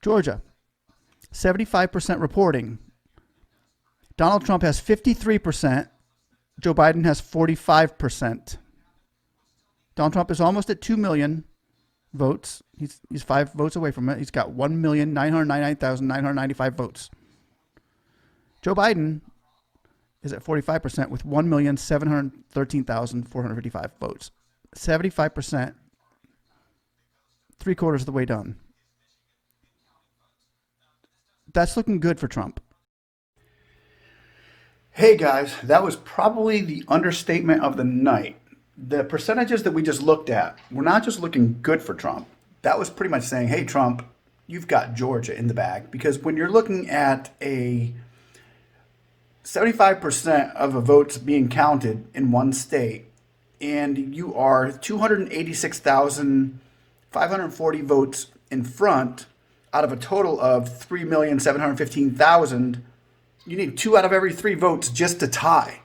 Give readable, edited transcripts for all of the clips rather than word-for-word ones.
Georgia, 75% reporting. Donald Trump has 53%. Joe Biden has 45%. Donald Trump is almost at 2 million votes. He's 5 votes away from it. He's got 1,999,995 votes. Joe Biden is at 45% with 1,713,455 votes. 75%, 3/4 of the way done. That's looking good for Trump. Hey guys, that was probably the understatement of the night. The percentages that we just looked at were not just looking good for Trump. That was pretty much saying, hey Trump, you've got Georgia in the bag. Because when you're looking at a 75% of the votes being counted in one state, and you are 286,540 votes in front out of a total of 3,715,000, you need 2 out of every 3 votes just to tie.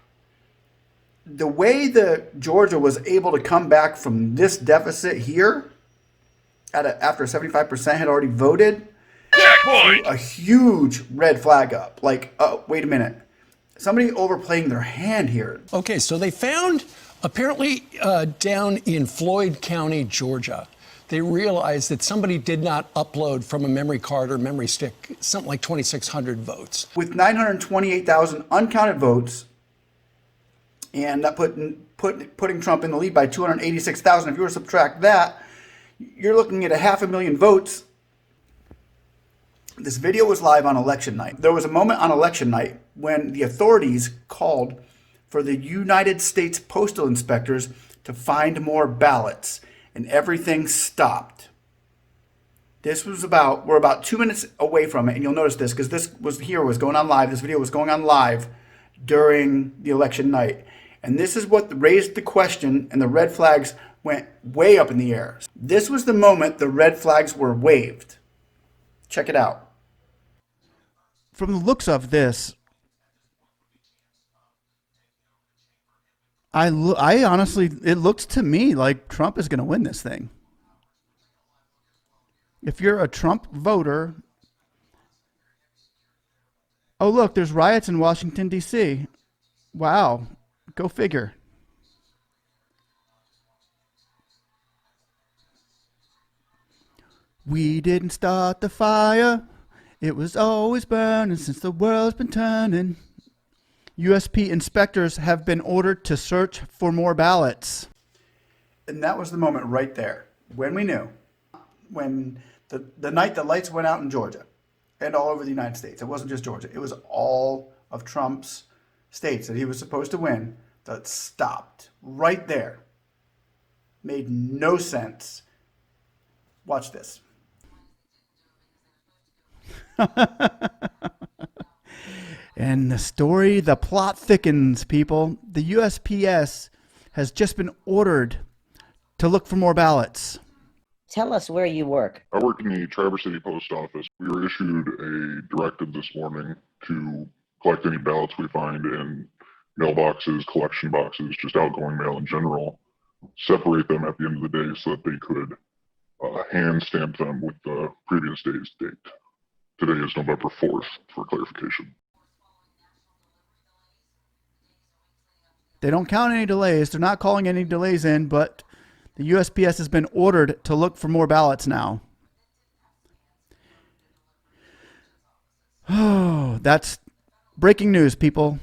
The way that Georgia was able to come back from this deficit here, after 75% had already voted, a huge red flag up. Like, oh, wait a minute. Somebody overplaying their hand here. Okay, so they found, apparently down in Floyd County, Georgia, they realized that somebody did not upload from a memory card or memory stick something like 2,600 votes. With 928,000 uncounted votes, and that putting Trump in the lead by 286,000. If you were to subtract that, you're looking at 500,000 votes. This video was live on election night. There was a moment on election night when the authorities called for the United States Postal inspectors to find more ballots, and everything stopped. We're about 2 minutes away from it, and you'll notice this because this was going on live. This video was going on live during the election night. And this is what raised the question, and the red flags went way up in the air. This was the moment the red flags were waved. Check it out. From the looks of this, I honestly, it looks to me like Trump is going to win this thing. If you're a Trump voter, oh look, there's riots in Washington, D.C. Wow, go figure. We didn't start the fire. It was always burning since the world's been turning. USP inspectors have been ordered to search for more ballots. And that was the moment right there when we knew, when the night the lights went out in Georgia and all over the United States. It wasn't just Georgia. It was all of Trump's states that he was supposed to win that stopped right there. Made no sense. Watch this. And the plot thickens, people. The USPS has just been ordered to look for more ballots. Tell us where you work. I work in the Traverse City Post Office. We were issued a directive this morning to collect any ballots we find in mailboxes, collection boxes, just outgoing mail in general, separate them at the end of the day so that they could hand stamp them with the previous day's date. Today is November 4th, for clarification. They don't count any delays. They're not calling any delays in, but the USPS has been ordered to look for more ballots now. Oh, that's breaking news, people.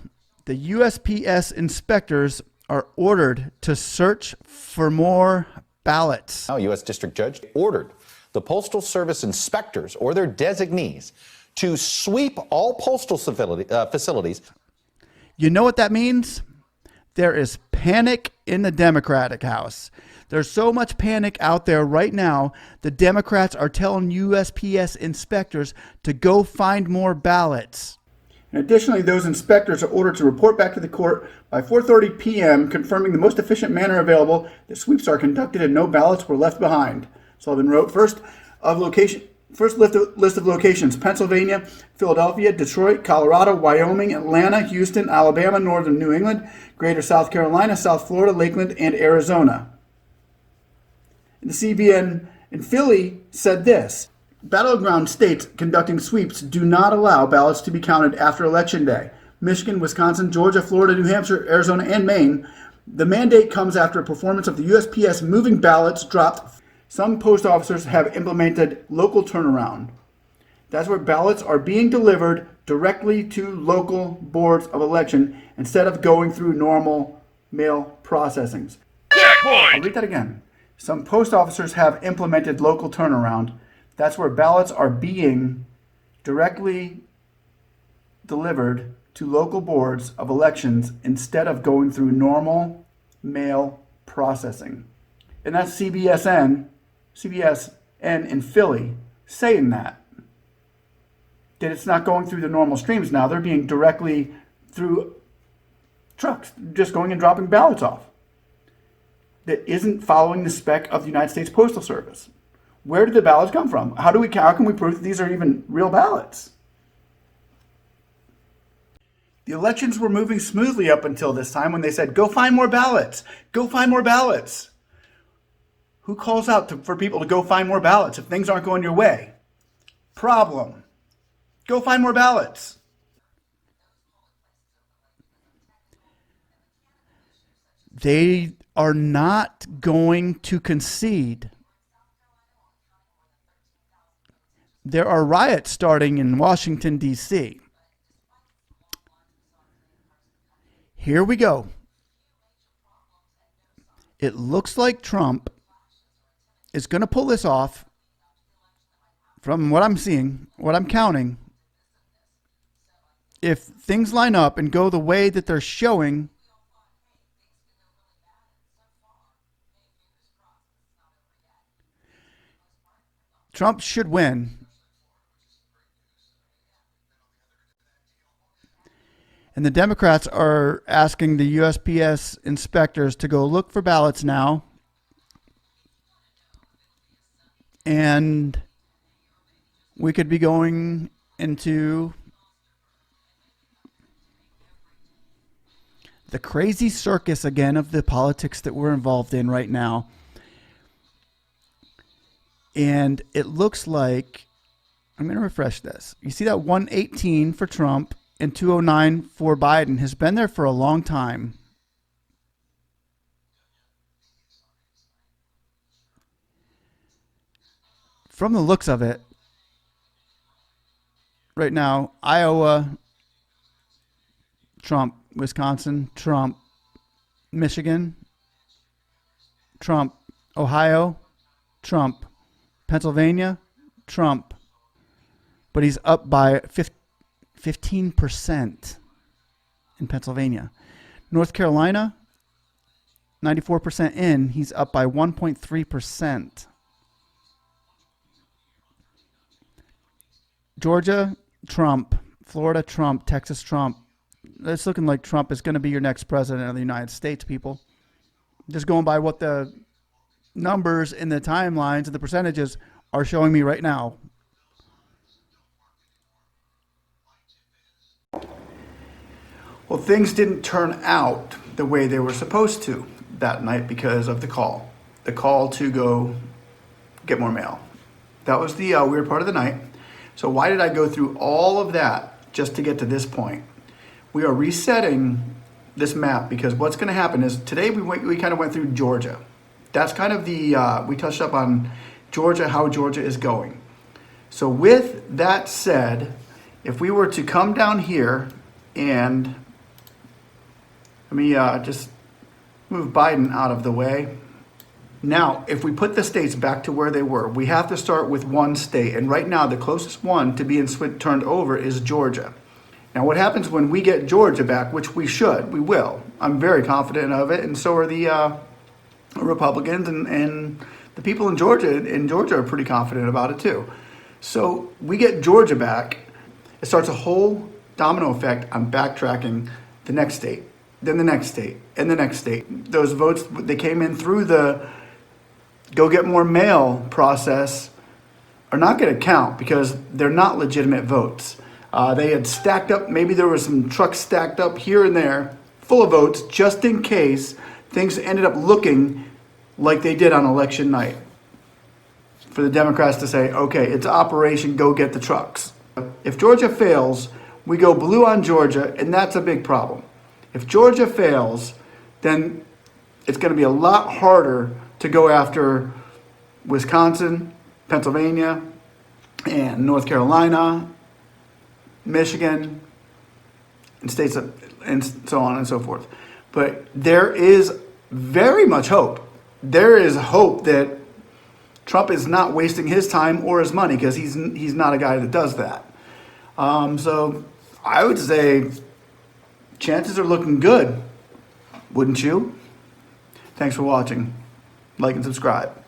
The USPS inspectors are ordered to search for more ballots. Now, U.S. District Judge ordered the Postal Service inspectors or their designees to sweep all postal facilities. You know what that means? There is panic in the Democratic House. There's so much panic out there right now. The Democrats are telling USPS inspectors to go find more ballots. And additionally, those inspectors are ordered to report back to the court by 4:30 p.m., confirming the most efficient manner available that sweeps are conducted and no ballots were left behind. Sullivan wrote, first list of locations: Pennsylvania, Philadelphia, Detroit, Colorado, Wyoming, Atlanta, Houston, Alabama, Northern New England, Greater South Carolina, South Florida, Lakeland, and Arizona. And the CBN in Philly said this: Battleground states conducting sweeps do not allow ballots to be counted after Election Day. Michigan, Wisconsin, Georgia, Florida, New Hampshire, Arizona, and Maine. The mandate comes after a performance of the USPS moving ballots dropped. Some post officers have implemented local turnaround. That's where ballots are being delivered directly to local boards of election instead of going through normal mail processings. I'll read that again. Some post officers have implemented local turnaround. That's where ballots are being directly delivered to local boards of elections instead of going through normal mail processing. And that's CBSN in Philly saying that it's not going through the normal streams now. They're being directly through trucks, just going and dropping ballots off. That isn't following the spec of the United States Postal Service. Where did the ballots come from? How can we prove that these are even real ballots? The elections were moving smoothly up until this time when they said, go find more ballots. Go find more ballots. Who calls out for people to go find more ballots if things aren't going your way? Problem. Go find more ballots. They are not going to concede. There are riots starting in Washington, D.C. Here we go. It looks like Trump is going to pull this off. From what I'm seeing, what I'm counting, if things line up and go the way that they're showing, Trump should win. And the Democrats are asking the USPS inspectors to go look for ballots now. And we could be going into the crazy circus again of the politics that we're involved in right now. And it looks like, I'm going to refresh this. You see that 118 for Trump and 209 for Biden has been there for a long time. From the looks of it, right now, Iowa, Trump, Wisconsin, Trump, Michigan, Trump, Ohio, Trump, Pennsylvania, Trump. But he's up by 15% in Pennsylvania. North Carolina, 94% in. He's up by 1.3%. Georgia, Trump. Florida, Trump. Texas, Trump. It's looking like Trump is going to be your next president of the United States, people. Just going by what the numbers in the timelines and the percentages are showing me right now. Well, things didn't turn out the way they were supposed to that night because of the call to go get more mail. That was the weird part of the night. So why did I go through all of that just to get to this point? We are resetting this map because what's going to happen is today we kind of went through Georgia. That's kind of we touched up on Georgia, how Georgia is going. So with that said, if we were to come down here and let me just move Biden out of the way. Now, if we put the states back to where they were, we have to start with one state. And right now, the closest one to being turned over is Georgia. Now, what happens when we get Georgia back, which we will. I'm very confident of it, and so are the Republicans, and the people in Georgia are pretty confident about it too. So we get Georgia back, it starts a whole domino effect on backtracking the next state, then the next state, and the next state. Those votes, they came in through the go get more mail process, are not going to count because they're not legitimate votes. They had stacked up, maybe there were some trucks stacked up here and there, full of votes, just in case things ended up looking like they did on election night. for the Democrats to say, okay, it's Operation Go Get the Trucks. If Georgia fails, we go blue on Georgia, and that's a big problem. If Georgia fails, then it's going to be a lot harder to go after Wisconsin, Pennsylvania, and North Carolina, Michigan, and states and so on and so forth. But there is very much hope. There is hope that Trump is not wasting his time or his money, because he's not a guy that does that. So I would say chances are looking good, wouldn't you? Thanks for watching. Like and subscribe.